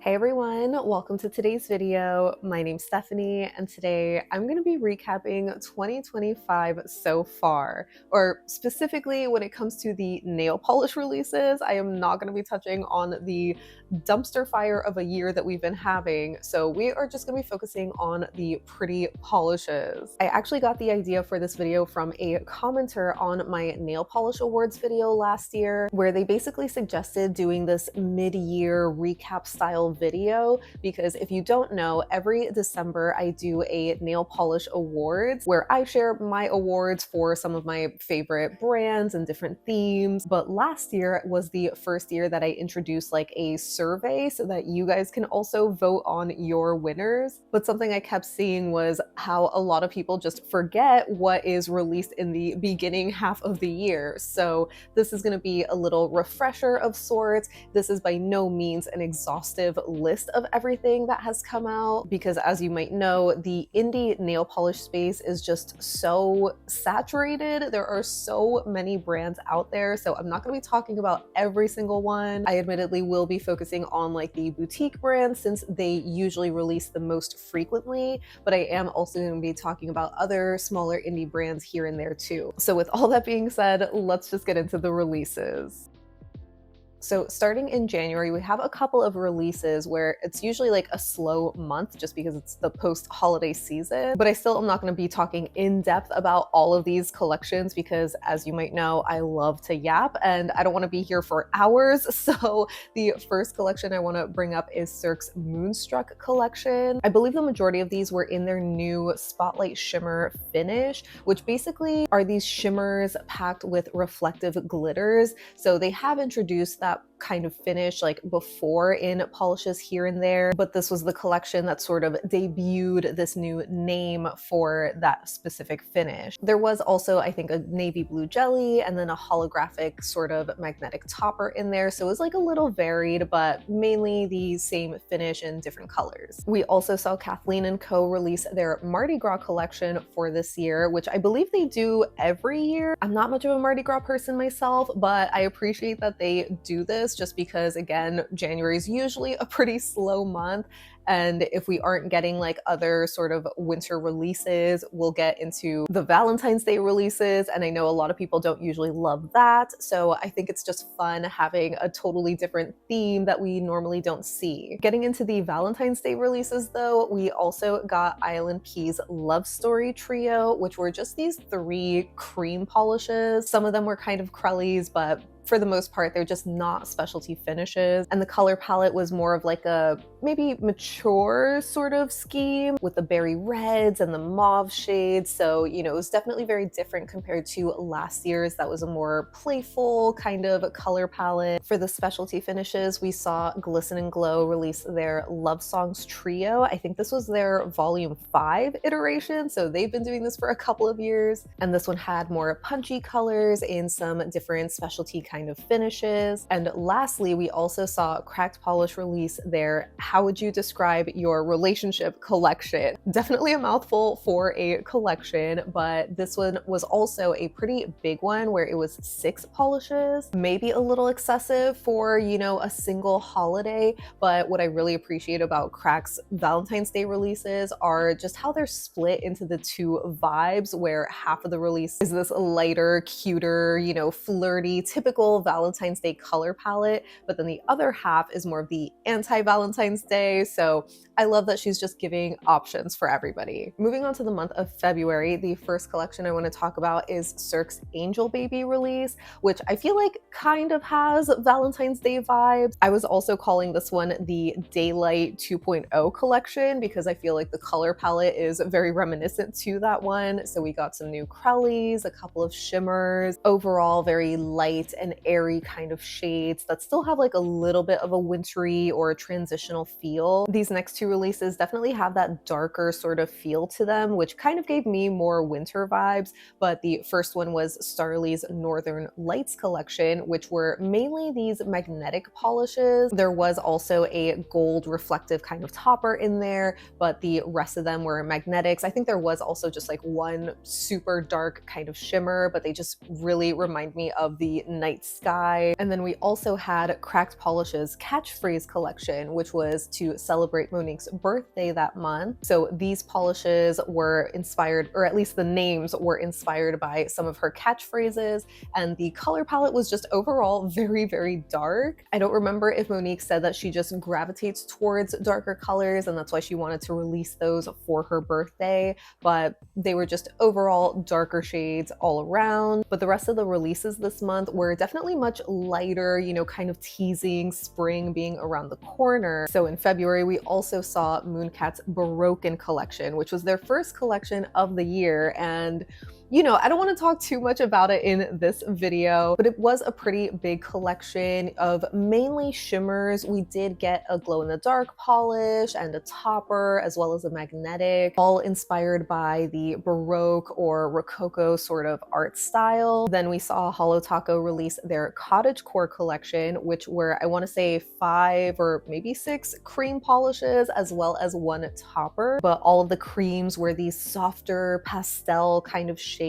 Hey everyone, welcome to today's video. My name's Stephanie, and today I'm going to be recapping 2025 so far, or specifically when it comes to the nail polish releases. I am not going to be touching on the dumpster fire of a year that we've been having, so we are just going to be focusing on the pretty polishes. I actually got the idea for this video from a commenter on my nail polish awards video last year, where they basically suggested doing this mid-year recap style video, because if you don't know, every December I do a nail polish awards where I share my awards for some of my favorite brands and different themes. But last year was the first year that I introduced like a survey so that you guys can also vote on your winners. But something I kept seeing was how a lot of people just forget what is released in the beginning half of the year. So this is going to be a little refresher of sorts. This is by no means an exhaustive list of everything that has come out, because as you might know, the indie nail polish space is just so saturated. There are so many brands out there, so I'm not going to be talking about every single one. I admittedly will be focusing on like the boutique brands since they usually release the most frequently, but I am also going to be talking about other smaller indie brands here and there too. So with all that being said, let's just get into the releases. So starting in January, we have a couple of releases where it's usually like a slow month just because it's the post-holiday season. But I still am not going to be talking in depth about all of these collections because, as you might know, I love to yap and I don't want to be here for hours. So the first collection I want to bring up is Cirque's Moonstruck collection. I believe the majority of these were in their new Spotlight Shimmer finish, which basically are these shimmers packed with reflective glitters. So they have introduced that kind of finish like before in polishes here and there, but this was the collection that sort of debuted this new name for that specific finish. There was also, I think, a navy blue jelly and then a holographic sort of magnetic topper in there, so it was like a little varied, but mainly the same finish in different colors. We also saw Kathleen & Co. release their Mardi Gras collection for this year, which I believe they do every year. I'm not much of a Mardi Gras person myself, but I appreciate that they do this just because, again, January is usually a pretty slow month. And if we aren't getting like other sort of winter releases, we'll get into the Valentine's Day releases. And I know a lot of people don't usually love that. So I think it's just fun having a totally different theme that we normally don't see. Getting into the Valentine's Day releases though, we also got Island P's Love Story Trio, which were just these 3 cream polishes. Some of them were kind of crullies, but for the most part, they're just not specialty finishes. And the color palette was more of like a maybe mature sort of scheme with the berry reds and the mauve shades. So, you know, it was definitely very different compared to last year's. That was a more playful kind of color palette. For the specialty finishes, we saw Glisten and Glow release their Love Songs Trio. I think this was their volume 5 iteration. So they've been doing this for a couple of years. And this one had more punchy colors in some different specialty kind of finishes. And lastly, we also saw Cracked Polish release their How Would You Describe Your Relationship collection. Definitely a mouthful for a collection, but this one was also a pretty big one where it was 6 polishes, maybe a little excessive for, you know, a single holiday. But what I really appreciate about Crack's Valentine's Day releases are just how they're split into the 2 vibes, where half of the release is this lighter, cuter, you know, flirty, typical Valentine's Day color palette, but then the other half is more of the anti-Valentine's Day. So I love that she's just giving options for everybody. Moving on to the month of February, the first collection I want to talk about is Cirque's Angel Baby release, which I feel like kind of has Valentine's Day vibes. I was also calling this one the Daylight 2.0 collection because I feel like the color palette is very reminiscent to that one. So we got some new crellies, a couple of shimmers, overall very light and airy kind of shades that still have like a little bit of a wintry or a transitional feel. These next 2 releases definitely have that darker sort of feel to them, which kind of gave me more winter vibes. But the first one was Starly's Northern Lights collection, which were mainly these magnetic polishes. There was also a gold reflective kind of topper in there, but the rest of them were magnetics. I think there was also just like one super dark kind of shimmer, but they just really remind me of the night sky. And then we also had Cracked Polish's Catchphrase collection, which was to celebrate Monique's birthday that month. So these polishes were inspired, or at least the names were inspired by some of her catchphrases, and the color palette was just overall very, very dark. I don't remember if Monique said that she just gravitates towards darker colors and that's why she wanted to release those for her birthday, but they were just overall darker shades all around. But the rest of the releases this month were definitely much lighter, you know, kind of teasing spring being around the corner. So in February, we also saw Mooncat's Baroque collection, which was their first collection of the year. And you know, I don't want to talk too much about it in this video, but it was a pretty big collection of mainly shimmers. We did get a glow-in-the-dark polish and a topper, as well as a magnetic, all inspired by the Baroque or Rococo sort of art style. Then we saw Holo Taco release their Cottagecore collection, which were, I want to say, 5 or maybe 6 cream polishes, as well as one topper. But all of the creams were these softer pastel kind of shades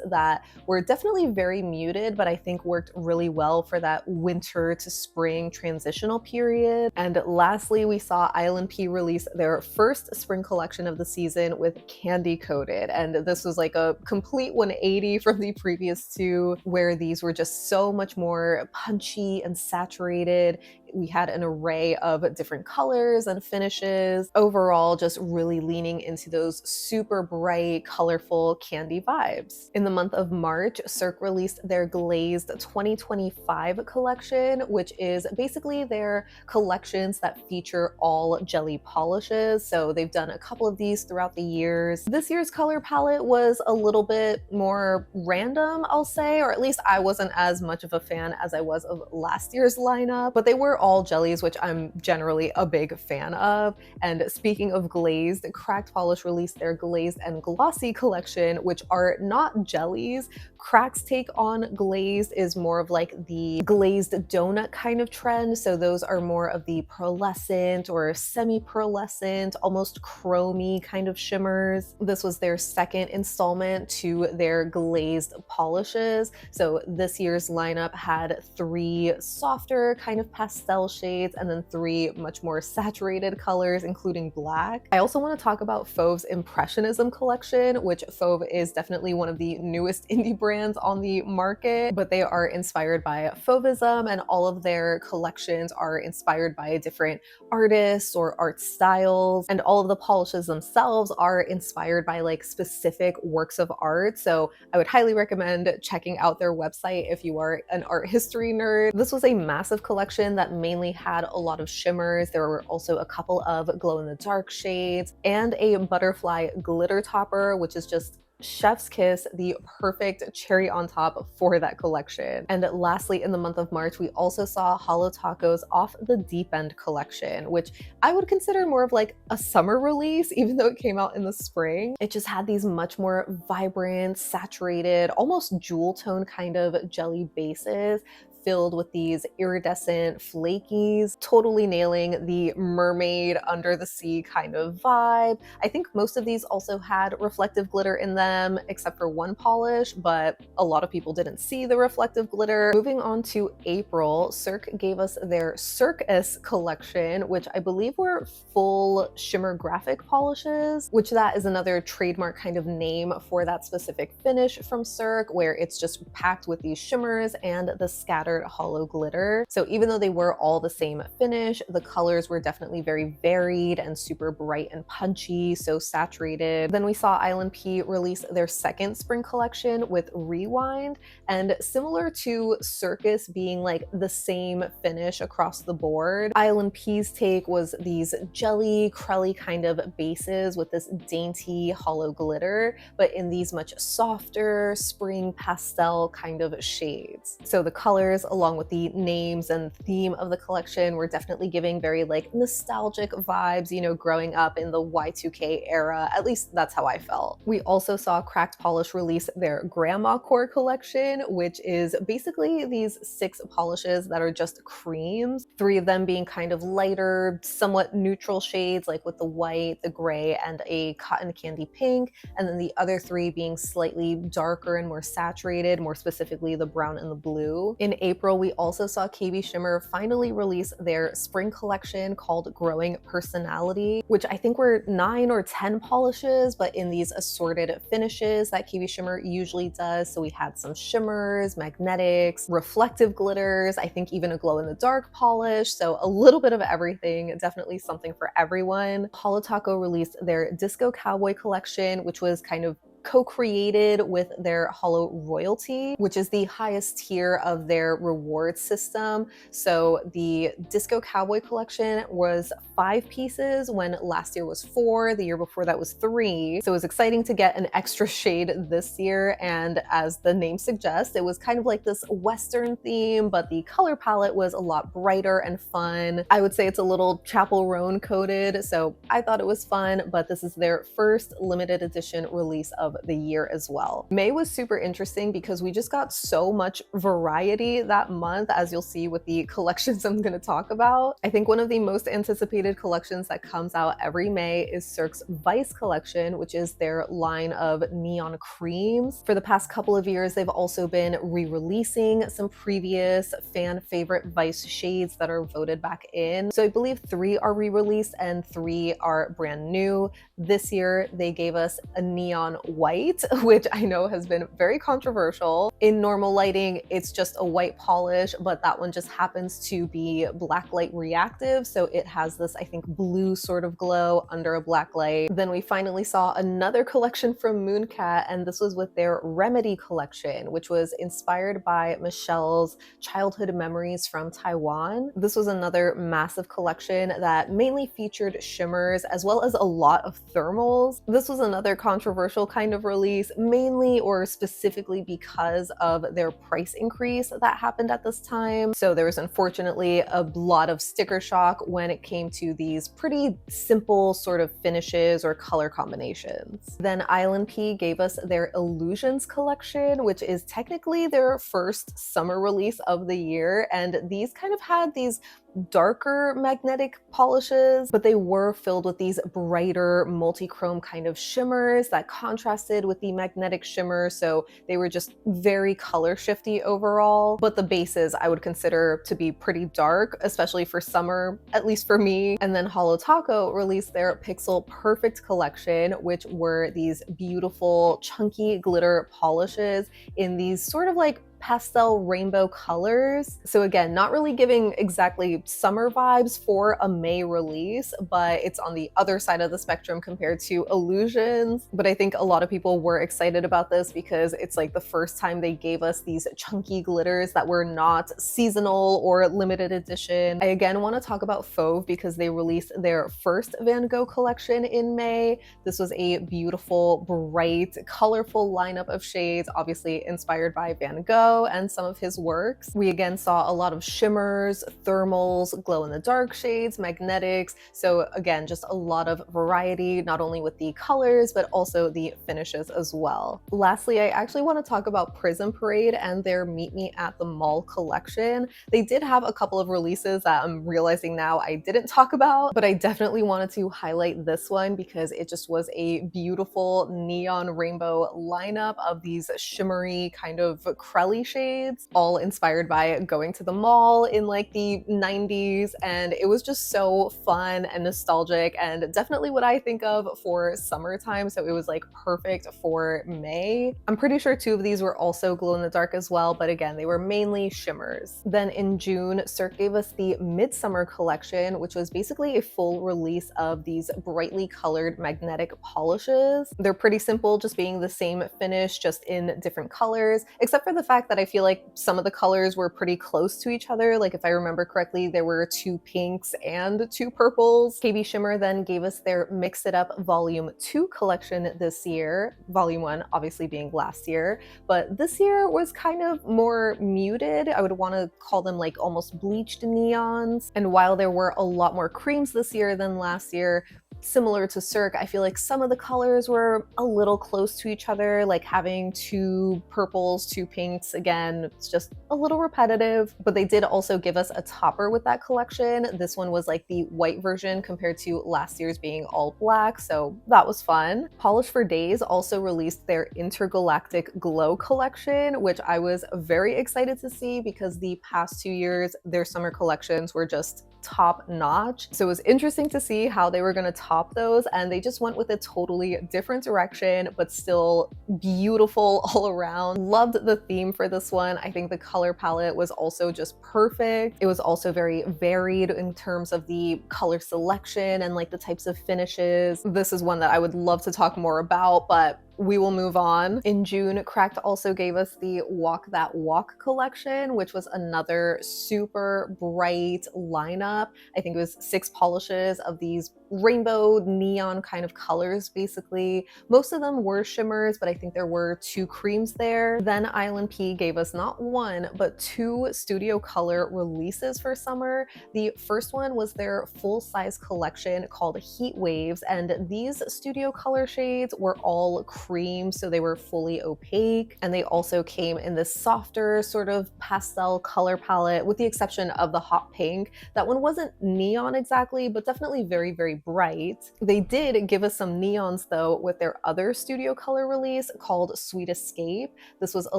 that were definitely very muted, but I think worked really well for that winter to spring transitional period. And lastly, we saw Island P release their first spring collection of the season with Candy Coated. And this was like a complete 180 from the previous two, where these were just so much more punchy and saturated. We had an array of different colors and finishes. Overall, just really leaning into those super bright, colorful candy vibes. In the month of March, Cirque released their Glazed 2025 collection, which is basically their collections that feature all jelly polishes. So they've done a couple of these throughout the years. This year's color palette was a little bit more random, I'll say, or at least I wasn't as much of a fan as I was of last year's lineup, but they were all jellies, which I'm generally a big fan of. And speaking of glazed, Cracked Polish released their Glazed and Glossy collection, which are not jellies. Crack's take on glazed is more of like the glazed donut kind of trend. So those are more of the pearlescent or semi-pearlescent, almost chromy kind of shimmers. This was their second installment to their glazed polishes. So this year's lineup had 3 softer kind of pastel shades and then 3 much more saturated colors, including black. I also want to talk about Fauve's Impressionism collection, which Fauve is definitely one of the newest indie brands on the market, but they are inspired by Fauvism, and all of their collections are inspired by different artists or art styles, and all of the polishes themselves are inspired by like specific works of art. So I would highly recommend checking out their website if you are an art history nerd. This was a massive collection that mainly had a lot of shimmers. There were also a couple of glow-in-the-dark shades and a butterfly glitter topper, which is just chef's kiss, the perfect cherry on top for that collection. And lastly, in the month of March, we also saw Holo Taco's Off the Deep End collection, which I would consider more of like a summer release, even though it came out in the spring. It just had these much more vibrant, saturated, almost jewel tone kind of jelly bases, filled with these iridescent flakies, totally nailing the mermaid under the sea kind of vibe. I think most of these also had reflective glitter in them, except for one polish, but a lot of people didn't see the reflective glitter. Moving on to April, Cirque gave us their Circus collection, which I believe were full shimmer graphic polishes, which that is another trademark kind of name for that specific finish from Cirque, where it's just packed with these shimmers and the scattered hollow glitter. So even though they were all the same finish, the colors were definitely very varied and super bright and punchy, so saturated. Then we saw Island P release their second spring collection with Rewind, and similar to Circus being like the same finish across the board, Island P's take was these jelly, crelly kind of bases with this dainty hollow glitter, but in these much softer spring pastel kind of shades. So the colors colors, along with the names and theme of the collection, were definitely giving very like nostalgic vibes, you know, growing up in the Y2K era. At least that's how I felt. We also saw Cracked Polish release their Grandma Core collection, which is basically these 6 polishes that are just creams, 3 of them being kind of lighter, somewhat neutral shades, like with the white, the gray, and a cotton candy pink, and then the other 3 being slightly darker and more saturated, more specifically the brown and the blue. In April, we also saw KB Shimmer finally release their spring collection called Growing Personality, which I think were 9 or 10 polishes, but in these assorted finishes that KB Shimmer usually does. So we had some shimmers, magnetics, reflective glitters, I think even a glow-in-the-dark polish, so a little bit of everything, definitely something for everyone. Holo Taco released their Disco Cowboy collection, which was kind of co-created with their Holo Royalty, which is the highest tier of their reward system. So the Disco Cowboy collection was 5 pieces when last year was 4, the year before that was 3. So it was exciting to get an extra shade this year, and as the name suggests, it was kind of like this Western theme, but the color palette was a lot brighter and fun. I would say it's a little Chapel Roan coated, so I thought it was fun, but this is their first limited edition release of the year as well. May was super interesting because we just got so much variety that month, as you'll see with the collections I'm going to talk about. I think one of the most anticipated collections that comes out every May is Cirque's Vice collection, which is their line of neon creams. For the past couple of years, they've also been re-releasing some previous fan favorite Vice shades that are voted back in. So I believe 3 are re-released and 3 are brand new. This year, they gave us a neon white, which I know has been very controversial. In normal lighting, it's just a white polish, but that one just happens to be black light reactive. So it has this, I think, blue sort of glow under a black light. Then we finally saw another collection from Mooncat, and this was with their Remedy collection, which was inspired by Michelle's childhood memories from Taiwan. This was another massive collection that mainly featured shimmers as well as a lot of thermals. This was another controversial kind of release, mainly or specifically because of their price increase that happened at this time. So there was unfortunately a lot of sticker shock when it came to these pretty simple sort of finishes or color combinations. Then Island P gave us their Illusions collection, which is technically their first summer release of the year, and these kind of had these darker magnetic polishes, but they were filled with these brighter multi-chrome kind of shimmers that contrasted with the magnetic shimmer, so they were just very color shifty overall. But the bases I would consider to be pretty dark, especially for summer, at least for me. And then Holo Taco released their Pixel Perfect collection, which were these beautiful chunky glitter polishes in these sort of like pastel rainbow colors. So again, not really giving exactly summer vibes for a May release, but it's on the other side of the spectrum compared to Illusions. But I think a lot of people were excited about this because it's like the first time they gave us these chunky glitters that were not seasonal or limited edition. I again want to talk about Fauve because they released their first Van Gogh collection in May. This was a beautiful, bright, colorful lineup of shades, obviously inspired by Van Gogh and some of his works. We again saw a lot of shimmers, thermals, glow-in-the-dark shades, magnetics. So again, just a lot of variety, not only with the colors, but also the finishes as well. Lastly, I actually want to talk about Prism Parade and their Meet Me at the Mall collection. They did have a couple of releases that I'm realizing now I didn't talk about, but I definitely wanted to highlight this one because it just was a beautiful neon rainbow lineup of these shimmery kind of crelly shades, all inspired by going to the mall in like the 90s, and it was just so fun and nostalgic and definitely what I think of for summertime, so it was like perfect for May. I'm pretty sure 2 of these were also glow in the dark as well, but again, they were mainly shimmers. Then in June, Cirque gave us the Midsummer collection, which was basically a full release of these brightly colored magnetic polishes. They're pretty simple, just being the same finish, just in different colors, except for the fact that I feel like some of the colors were pretty close to each other. Like if I remember correctly, there were 2 pinks and 2 purples. KB Shimmer then gave us their Mix It Up Volume 2 collection this year. Volume 1 obviously being last year, but this year was kind of more muted. I would want to call them like almost bleached neons. And while there were a lot more creams this year than last year, similar to Cirque, I feel like some of the colors were a little close to each other, like having 2 purples, 2 pinks. Again, it's just a little repetitive, but they did also give us a topper with that collection. This one was like the white version compared to last year's being all black, so that was fun. Polish for Days also released their Intergalactic Glow collection, which I was very excited to see because the past 2 years, their summer collections were just top notch. So it was interesting to see how they were going to top those, and they just went with a totally different direction, but still beautiful all around. Loved the theme for this one. I think the color palette was also just perfect. It was also very varied in terms of the color selection and like the types of finishes. This is one that I would love to talk more about, but we will move on. In June, Cracked also gave us the Walk That Walk collection, which was another super bright lineup. I think it was 6 polishes of these rainbow neon kind of colors, basically. Most of them were shimmers, but I think there were 2 creams there. Then Island P gave us not 1, but 2 studio color releases for summer. The first one was their full-size collection called Heat Waves, and these studio color shades were all cream, so they were fully opaque, and they also came in this softer sort of pastel color palette, with the exception of the hot pink. That one wasn't neon exactly, but definitely very, very bright. They did give us some neons though with their other studio color release called Sweet Escape. This was a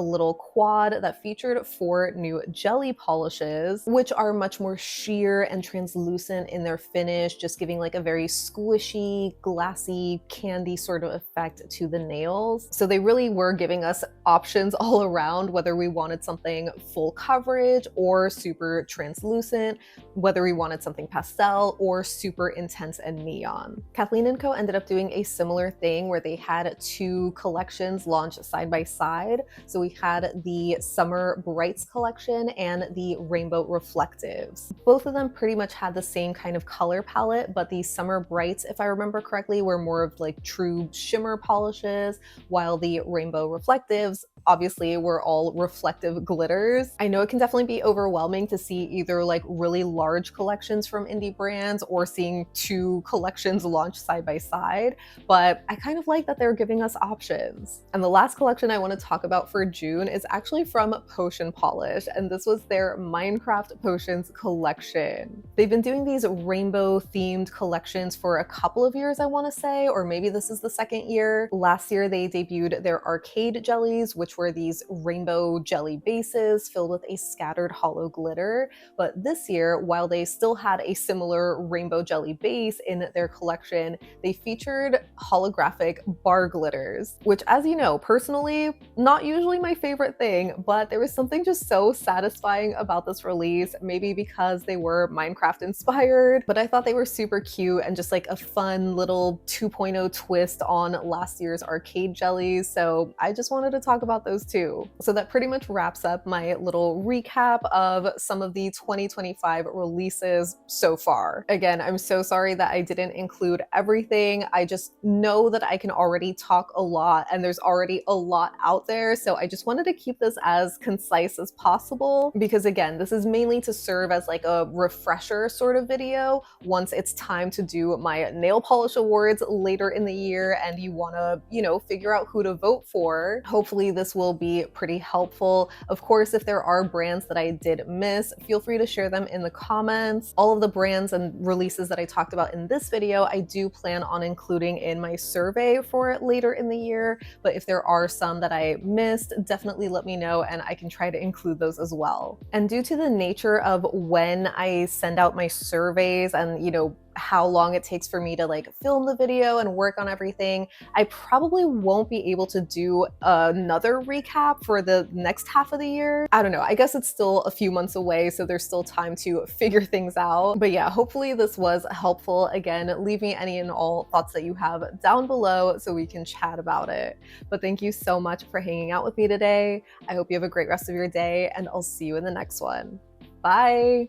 little quad that featured 4 new jelly polishes, which are much more sheer and translucent in their finish, just giving like a very squishy, glassy, candy sort of effect to the nails. So they really were giving us options all around, whether we wanted something full coverage or super translucent, whether we wanted something pastel or super intense and neon. Kathleen & Co ended up doing a similar thing where they had 2 collections launched side by side. So we had the Summer Brights collection and the Rainbow Reflectives. Both of them pretty much had the same kind of color palette, but the Summer Brights, if I remember correctly, were more of like true shimmer polishes, while the Rainbow Reflectives obviously were all reflective glitters. I know it can definitely be overwhelming to see either like really large collections from indie brands or seeing 2 collections launched side by side, but I kind of like that they're giving us options. And the last collection I want to talk about for June is actually from Potion Polish, and this was their Minecraft Potions collection. They've been doing these rainbow themed collections for a couple of years, I want to say, or maybe this is the second year. Last year they debuted their Arcade Jellies, which were these rainbow jelly bases filled with a scattered hollow glitter. But this year, while they still had a similar rainbow jelly base in their collection, they featured holographic bar glitters, which, as you know, personally, not usually my favorite thing, but there was something just so satisfying about this release, maybe because they were Minecraft inspired, but I thought they were super cute and just like a fun little 2.0 twist on last year's Arcade Jellies. So I just wanted to talk about those too. So that pretty much wraps up my little recap of some of the 2025 releases so far. Again, I'm so sorry that I didn't include everything. I just know that I can already talk a lot and there's already a lot out there. So I just wanted to keep this as concise as possible because again, this is mainly to serve as like a refresher sort of video once it's time to do my nail polish awards later in the year and you want to, you know, figure out who to vote for. Hopefully this will be pretty helpful. Of course, if there are brands that I did miss, feel free to share them in the comments. All of the brands and releases that I talked about in this video, I do plan on including in my survey for later in the year. But if there are some that I missed, definitely let me know and I can try to include those as well. And due to the nature of when I send out my surveys and, you know, how long it takes for me to like film the video and work on everything, I probably won't be able to do another recap for the next half of the year. I don't know, I guess it's still a few months away, so there's still time to figure things out. But yeah, hopefully this was helpful. Again, leave me any and all thoughts that you have down below so we can chat about it. But thank you so much for hanging out with me today. I hope you have a great rest of your day, and I'll see you in the next one. Bye!